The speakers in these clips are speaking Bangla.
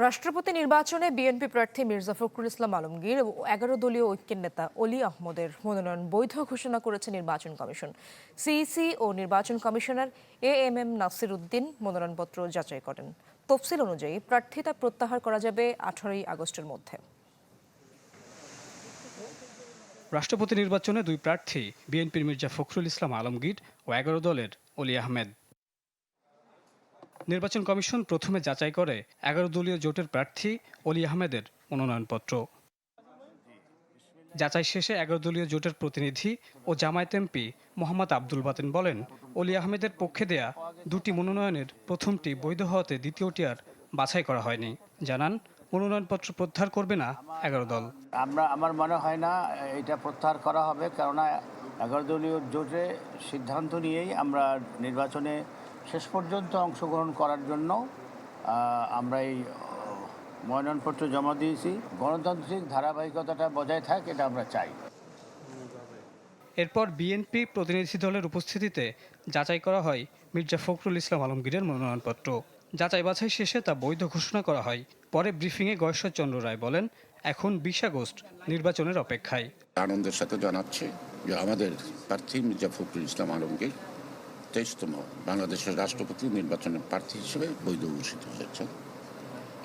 রাষ্ট্রপতি নির্বাচনে বিএনপি প্রার্থী মির্জা ফখরুল ইসলাম আলমগীর ও ১১ দলীয় ঐক্যের নেতা অলি আহমদের মনোনয়ন বৈধ ঘোষণা করেছে নির্বাচন কমিশন। সিইসি ও নির্বাচন কমিশনার এএমএম নাসির উদ্দিন মনোনয়নপত্র যাচাই করেন। তফসিল অনুযায়ী প্রার্থিতা প্রত্যাহার করা যাবে ১৮ আগস্টের মধ্যে। রাষ্ট্রপতি নির্বাচনে দুই প্রার্থী বিএনপির মির্জা ফখরুল ইসলাম আলমগীর ও ১১ দলের অলি আহমেদ। নির্বাচন কমিশন প্রথমে যাচাই করে ১১ দলীয় জোটের প্রার্থী অলি আহমেদের মনোনয়নপত্র। যাচাই শেষে ১১ দলীয় জোটের প্রতিনিধি ও জামায়াত এমপি মোহাম্মদ আব্দুল বাতেন বলেন, অলি আহমেদের পক্ষে দেয়া দুটি মনোনয়নের প্রথমটি বৈধ হওয়াতে দ্বিতীয়টি আর বাছাই করা হয়নি। জানান, মনোনয়নপত্র প্রত্যাহার করবে না ১১ দল। আমার মনে হয় না এটা প্রত্যাহার করা হবে, কেননা ১১ দলীয় জোটে সিদ্ধান্ত নিয়েই আমরা নির্বাচনে শেষ পর্যন্ত অংশগ্রহণ করার জন্য আমরা এই মনোনয়নপত্র জমা দিয়েছি। গণতান্ত্রিক ধারাবাহিকতাটা বজায় থাক, এটা আমরা চাই। এরপর বিএনপি প্রতিনিধি দলের উপস্থিতিতে যাচাই করা হয় মির্জা ফখরুল ইসলাম আলমগীরের মনোনয়নপত্র। যাচাই বাছাই শেষে তা বৈধ ঘোষণা করা হয়। পরে ব্রিফিংয়ে গয়েশ্বরচন্দ্র রায় বলেন, এখন ২০ আগস্ট নির্বাচনের অপেক্ষায়। আনন্দের সাথে জানাচ্ছি যে আমাদের প্রার্থী মির্জা ফখরুল ইসলাম আলমগীর ২৩তম বাংলাদেশের রাষ্ট্রপতি নির্বাচনের প্রার্থী হিসেবে বৈধ ঘোষিত হয়েছে।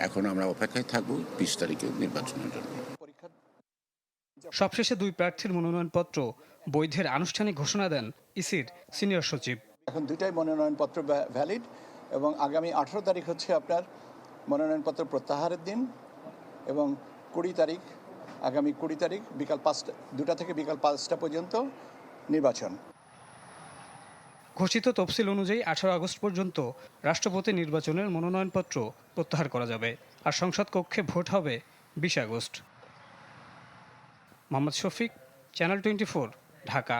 এখন আমরা অপেক্ষায় থাকব ২০ তারিখে নির্বাচনের জন্য। সবশেষে দুই প্রার্থীর মনোনয়নপত্র বৈধের আনুষ্ঠানিক ঘোষণা দেন ইসির সিনিয়র সচিব। এখন দুইটাই মনোনয়নপত্র ভ্যালিড এবং আগামী ১৮ তারিখ হচ্ছে আপনার মনোনয়নপত্র প্রত্যাহারের দিন এবং ২০ তারিখ, আগামী ২০ তারিখ বিকাল ২টা থেকে বিকাল ৫টা পর্যন্ত নির্বাচন। ঘোষিত তফসিল অনুযায়ী ১৮ আগস্ট পর্যন্ত রাষ্ট্রপতি নির্বাচনের মনোনয়নপত্র প্রত্যাহার করা যাবে, আর সংসদ কক্ষে ভোট হবে ২০ আগস্ট। মোহাম্মদ শফিক, চ্যানেল 24, ঢাকা।